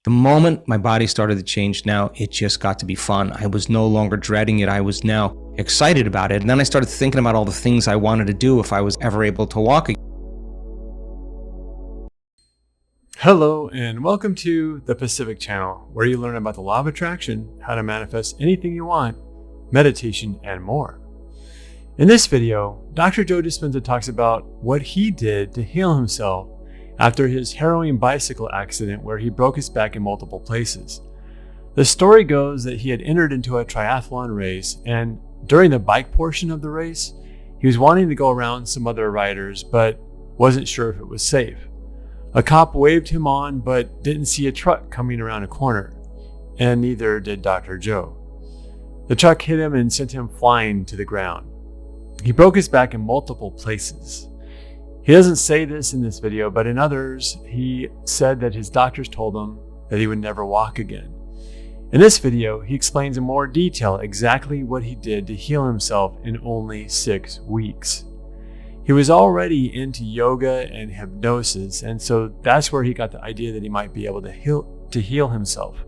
The moment my body started to change now, it just got to be fun. I was no longer dreading it. I was now excited about it. And then I started thinking about all the things I wanted to do if I was ever able to walk again. Hello and welcome to the Pacific Channel, where you learn about the law of attraction, how to manifest anything you want, meditation, and more. In this video, Dr. Joe Dispenza talks about what he did to heal himself after his harrowing bicycle accident where he broke his back in multiple places. The story goes that he had entered into a triathlon race, and during the bike portion of the race, he was wanting to go around some other riders but wasn't sure if it was safe. A cop waved him on but didn't see a truck coming around a corner, and neither did Dr. Joe. The truck hit him and sent him flying to the ground. He broke his back in multiple places. He doesn't say this in this video, but in others, he said that his doctors told him that he would never walk again. In this video, he explains in more detail exactly what he did to heal himself in only 6 weeks. He was already into yoga and hypnosis, and so that's where he got the idea that he might be able to heal himself.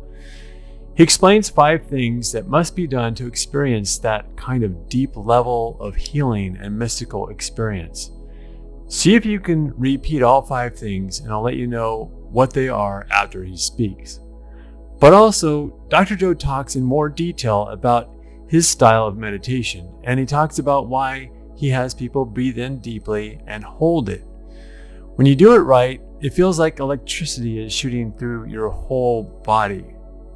He explains 5 things that must be done to experience that kind of deep level of healing and mystical experience. See if you can repeat all 5 things, and I'll let you know what they are after he speaks. But also, Dr. Joe talks in more detail about his style of meditation, and he talks about why he has people breathe in deeply and hold it. When you do it right, it feels like electricity is shooting through your whole body,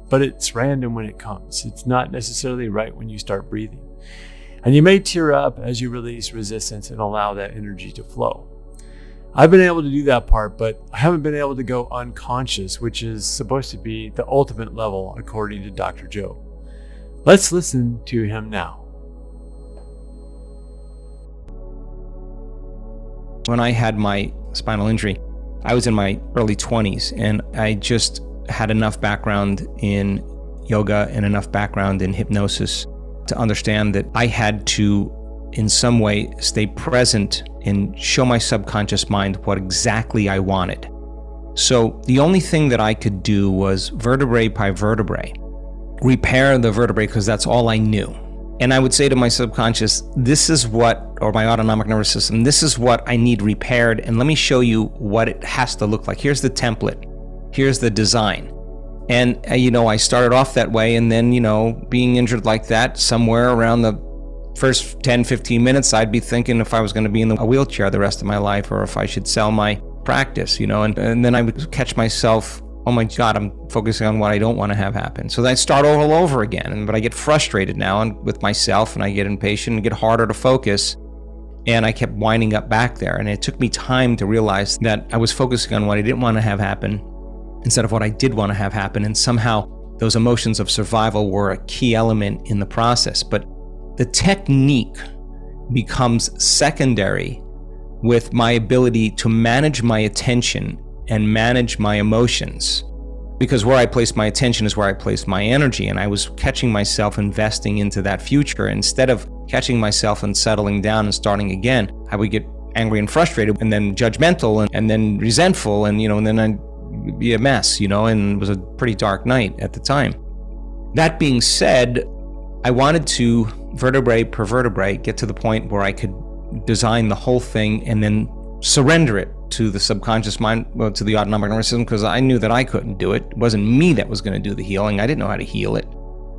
but it's random when it comes. It's not necessarily right when you start breathing. And you may tear up as you release resistance and allow that energy to flow. I've been able to do that part, but I haven't been able to go unconscious, which is supposed to be the ultimate level according to Dr. Joe. Let's listen to him now. When I had my spinal injury, I was in my early 20s, and I just had enough background in yoga and enough background in hypnosis to understand that I had to, in some way, stay present and show my subconscious mind what exactly I wanted. So the only thing that I could do was vertebrae by vertebrae, repair the vertebrae, because that's all I knew. And I would say to my subconscious, this is what, or my autonomic nervous system, this is what I need repaired, and let me show you what it has to look like. Here's the template. Here's the design. And, I started off that way, and then, being injured like that, somewhere around the first 10, 15 minutes, I'd be thinking if I was going to be in a wheelchair the rest of my life, or if I should sell my practice, and then I would catch myself, oh my God, I'm focusing on what I don't want to have happen. So then I start all over again, but I get frustrated now with myself, and I get impatient and get harder to focus. And I kept winding up back there. And it took me time to realize that I was focusing on what I didn't want to have happen instead of what I did want to have happen. And somehow those emotions of survival were a key element in the process. But the technique becomes secondary with my ability to manage my attention and manage my emotions. Because where I place my attention is where I place my energy. And I was catching myself investing into that future. Instead of catching myself and settling down and starting again, I would get angry and frustrated, and then judgmental, and then resentful, and then I'd be a mess, and it was a pretty dark night at the time. That being said, I wanted to, vertebrae per vertebrae, get to the point where I could design the whole thing and then surrender it to the subconscious mind, to the autonomic nervous system, because I knew that I couldn't do it. It wasn't me that was going to do the healing. I didn't know how to heal it.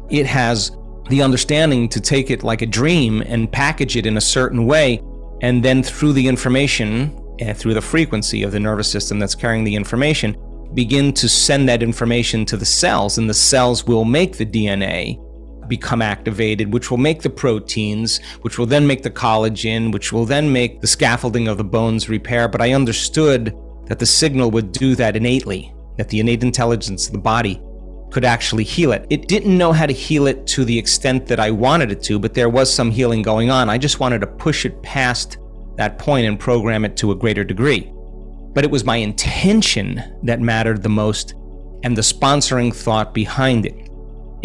It has the understanding to take it like a dream and package it in a certain way, and then through the information, through the frequency of the nervous system that's carrying the information, begin to send that information to the cells, and the cells will make the DNA become activated, which will make the proteins, which will then make the collagen, which will then make the scaffolding of the bones repair. But I understood that the signal would do that innately, that the innate intelligence of the body could actually heal it. It didn't know how to heal it to the extent that I wanted it to, but there was some healing going on. I just wanted to push it past that point and program it to a greater degree. But it was my intention that mattered the most, and the sponsoring thought behind it.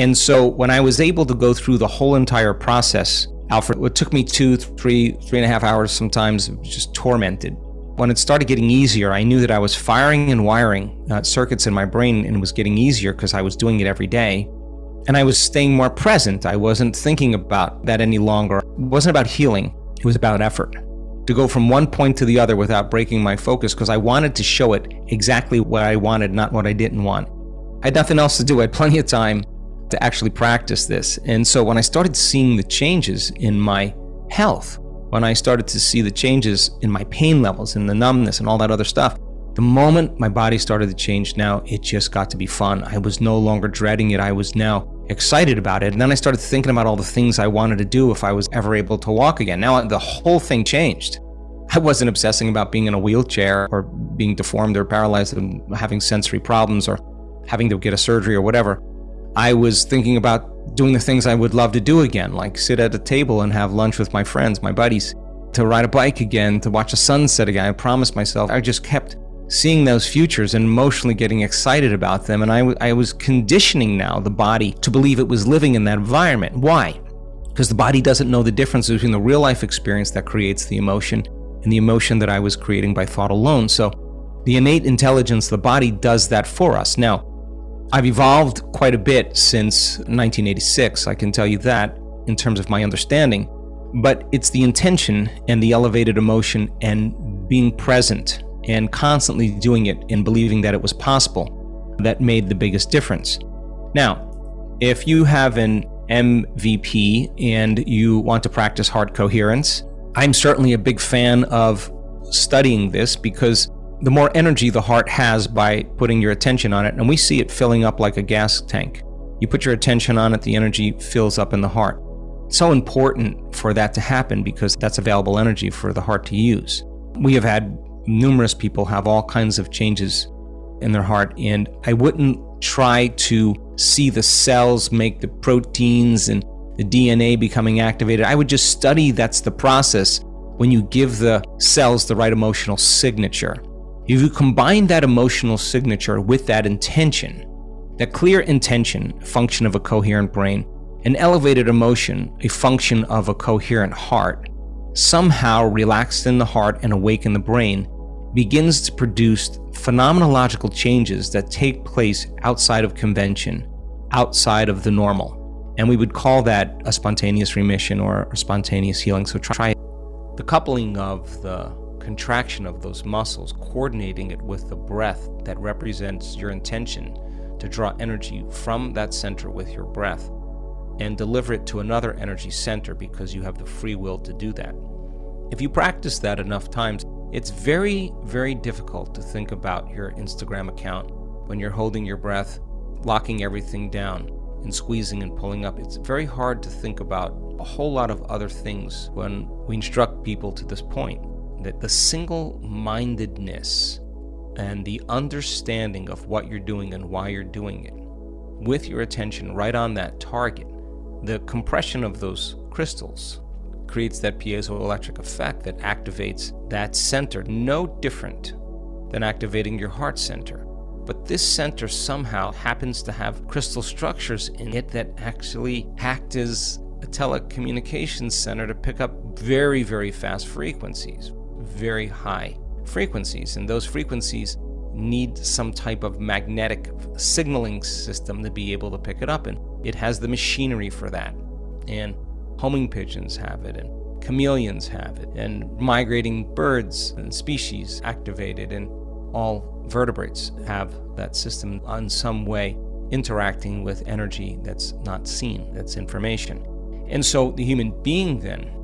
And so when I was able to go through the whole entire process, Alfred, it took me 2, 3, 3.5 hours sometimes, just tormented. When it started getting easier, I knew that I was firing and wiring circuits in my brain, and it was getting easier because I was doing it every day. And I was staying more present. I wasn't thinking about that any longer. It wasn't about healing. It was about effort. To go from one point to the other without breaking my focus, because I wanted to show it exactly what I wanted, not what I didn't want. I had nothing else to do. I had plenty of time to actually practice this. And so when I started seeing the changes in my health, when I started to see the changes in my pain levels and the numbness and all that other stuff, the moment my body started to change, now it just got to be fun. I was no longer dreading it. I was now excited about it. And then I started thinking about all the things I wanted to do if I was ever able to walk again. Now the whole thing changed. I wasn't obsessing about being in a wheelchair or being deformed or paralyzed and having sensory problems or having to get a surgery or whatever. I was thinking about doing the things I would love to do again, like sit at a table and have lunch with my friends, my buddies, to ride a bike again, to watch a sunset again. I promised myself. I just kept seeing those futures and emotionally getting excited about them. And I was conditioning now the body to believe it was living in that environment. Why? Because the body doesn't know the difference between the real life experience that creates the emotion and the emotion that I was creating by thought alone. So the innate intelligence, the body does that for us. Now, I've evolved quite a bit since 1986, I can tell you that, in terms of my understanding. But it's the intention and the elevated emotion and being present and constantly doing it and believing that it was possible that made the biggest difference. Now, if you have an MVP and you want to practice heart coherence, I'm certainly a big fan of studying this, because the more energy the heart has by putting your attention on it, and we see it filling up like a gas tank. You put your attention on it, the energy fills up in the heart. It's so important for that to happen because that's available energy for the heart to use. We have had numerous people have all kinds of changes in their heart, and I wouldn't try to see the cells make the proteins and the DNA becoming activated. I would just study that's the process when you give the cells the right emotional signature. If you combine that emotional signature with that intention, that clear intention, a function of a coherent brain, an elevated emotion, a function of a coherent heart, somehow relaxed in the heart and awake in the brain, begins to produce phenomenological changes that take place outside of convention, outside of the normal. And we would call that a spontaneous remission or a spontaneous healing. So try it. The coupling of the contraction of those muscles, coordinating it with the breath that represents your intention to draw energy from that center with your breath and deliver it to another energy center because you have the free will to do that. If you practice that enough times, it's very, very difficult to think about your Instagram account when you're holding your breath, locking everything down and squeezing and pulling up. It's very hard to think about a whole lot of other things when we instruct people to this point. That the single-mindedness and the understanding of what you're doing and why you're doing it, with your attention right on that target, the compression of those crystals creates that piezoelectric effect that activates that center, no different than activating your heart center. But this center somehow happens to have crystal structures in it that actually act as a telecommunications center to pick up very, very fast frequencies. Very high frequencies, and those frequencies need some type of magnetic signaling system to be able to pick it up, and it has the machinery for that. And homing pigeons have it, and chameleons have it, and migrating birds and species activated, and all vertebrates have that system in some way interacting with energy that's not seen, that's information. And so the human being then,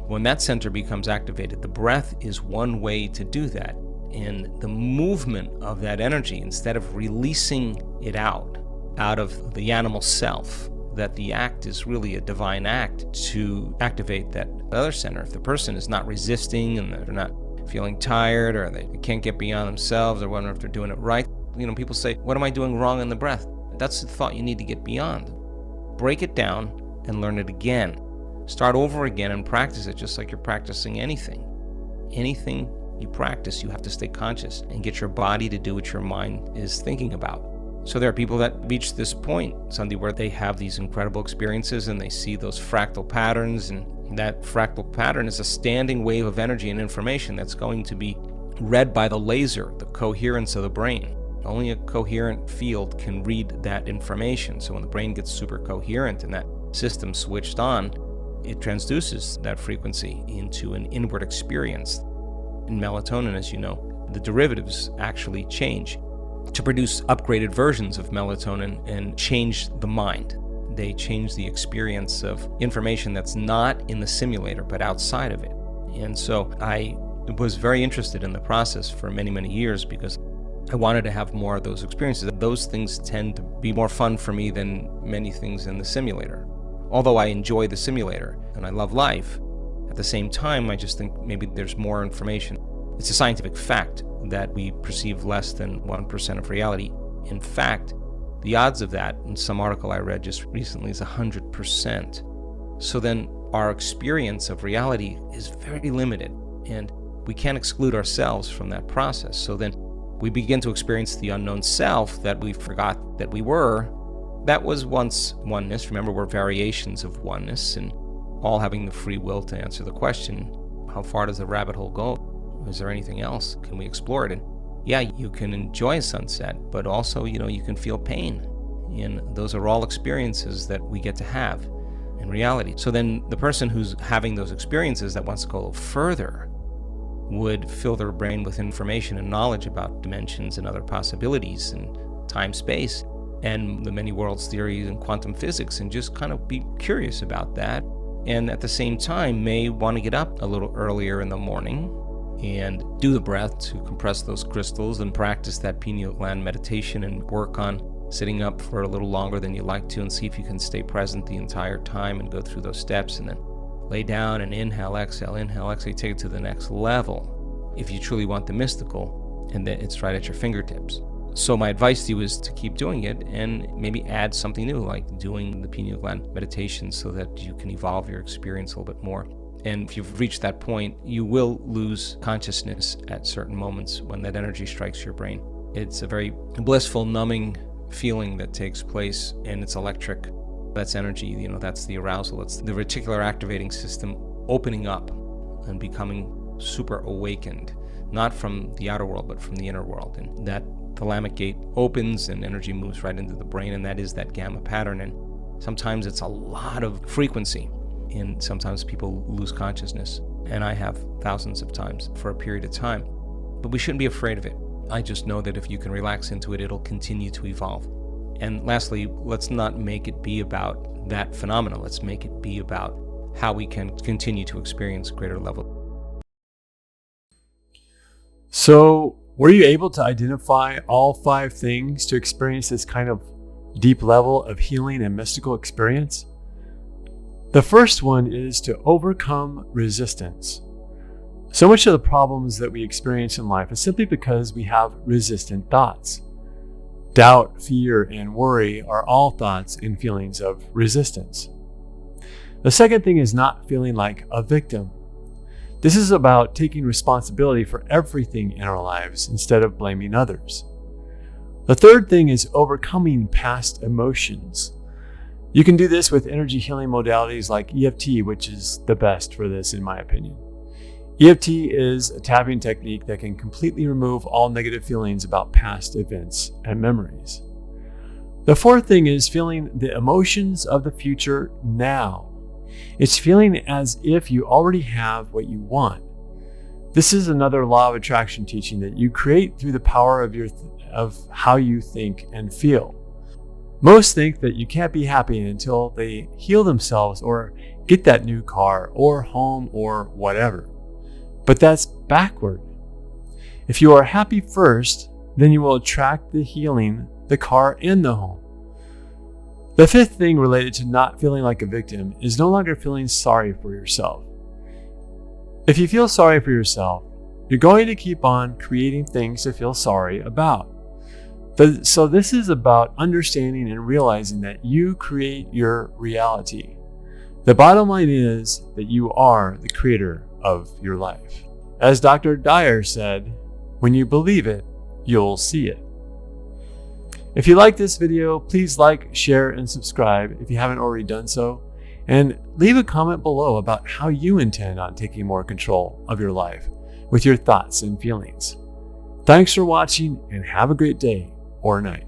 when that center becomes activated, the breath is one way to do that. And the movement of that energy, instead of releasing it out of the animal self, that the act is really a divine act to activate that other center. If the person is not resisting and they're not feeling tired or they can't get beyond themselves or wondering if they're doing it right, people say, what am I doing wrong in the breath? That's the thought you need to get beyond. Break it down and learn it again. Start over again and practice it just like you're practicing anything. Anything you practice, you have to stay conscious and get your body to do what your mind is thinking about. So there are people that reach this point, Sunday, where they have these incredible experiences and they see those fractal patterns, and that fractal pattern is a standing wave of energy and information that's going to be read by the laser, the coherence of the brain. Only a coherent field can read that information. So when the brain gets super coherent and that system switched on, it transduces that frequency into an inward experience. In melatonin, as you know, the derivatives actually change to produce upgraded versions of melatonin and change the mind. They change the experience of information that's not in the simulator but outside of it. And so I was very interested in the process for many, many years because I wanted to have more of those experiences. Those things tend to be more fun for me than many things in the simulator. Although I enjoy the simulator and I love life, at the same time, I just think maybe there's more information. It's a scientific fact that we perceive less than 1% of reality. In fact, the odds of that, in some article I read just recently, is 100%. So then our experience of reality is very limited, and we can't exclude ourselves from that process. So then we begin to experience the unknown self that we forgot that we were. That was once oneness. Remember, we're variations of oneness, and all having the free will to answer the question, how far does the rabbit hole go? Is there anything else? Can we explore it? And yeah, you can enjoy a sunset, but also, you can feel pain. And those are all experiences that we get to have in reality. So then the person who's having those experiences that wants to go a little further would fill their brain with information and knowledge about dimensions and other possibilities and time, space, and the many worlds theory and quantum physics, and just kind of be curious about that. And at the same time may want to get up a little earlier in the morning and do the breath to compress those crystals and practice that pineal gland meditation and work on sitting up for a little longer than you like to and see if you can stay present the entire time and go through those steps, and then lay down and inhale, exhale, take it to the next level if you truly want the mystical, and then it's right at your fingertips. So my advice to you is to keep doing it and maybe add something new, like doing the pineal gland meditation so that you can evolve your experience a little bit more. And if you've reached that point, you will lose consciousness at certain moments when that energy strikes your brain. It's a very blissful, numbing feeling that takes place, and it's electric. That's energy, that's the arousal. It's the reticular activating system opening up and becoming super awakened, not from the outer world, but from the inner world. And that thalamic gate opens and energy moves right into the brain, and that is that gamma pattern. And sometimes it's a lot of frequency, and sometimes people lose consciousness. And I have thousands of times for a period of time. But we shouldn't be afraid of it. I just know that if you can relax into it, it'll continue to evolve. And lastly, let's not make it be about that phenomenon. Let's make it be about how we can continue to experience greater level. So, were you able to identify all 5 things to experience this kind of deep level of healing and mystical experience? The first one is to overcome resistance. So much of the problems that we experience in life is simply because we have resistant thoughts. Doubt, fear, and worry are all thoughts and feelings of resistance. The second thing is not feeling like a victim. This is about taking responsibility for everything in our lives instead of blaming others. The third thing is overcoming past emotions. You can do this with energy healing modalities like EFT, which is the best for this in my opinion. EFT is a tapping technique that can completely remove all negative feelings about past events and memories. The fourth thing is feeling the emotions of the future now. It's feeling as if you already have what you want. This is another law of attraction teaching that you create through the power of how you think and feel. Most think that you can't be happy until they heal themselves or get that new car or home or whatever. But that's backward. If you are happy first, then you will attract the healing, the car, and the home. The fifth thing related to not feeling like a victim is no longer feeling sorry for yourself. If you feel sorry for yourself, you're going to keep on creating things to feel sorry about. So this is about understanding and realizing that you create your reality. The bottom line is that you are the creator of your life. As Dr. Dyer said, when you believe it, you'll see it. If you like this video, please like, share, and subscribe if you haven't already done so. And leave a comment below about how you intend on taking more control of your life with your thoughts and feelings. Thanks for watching and have a great day or night.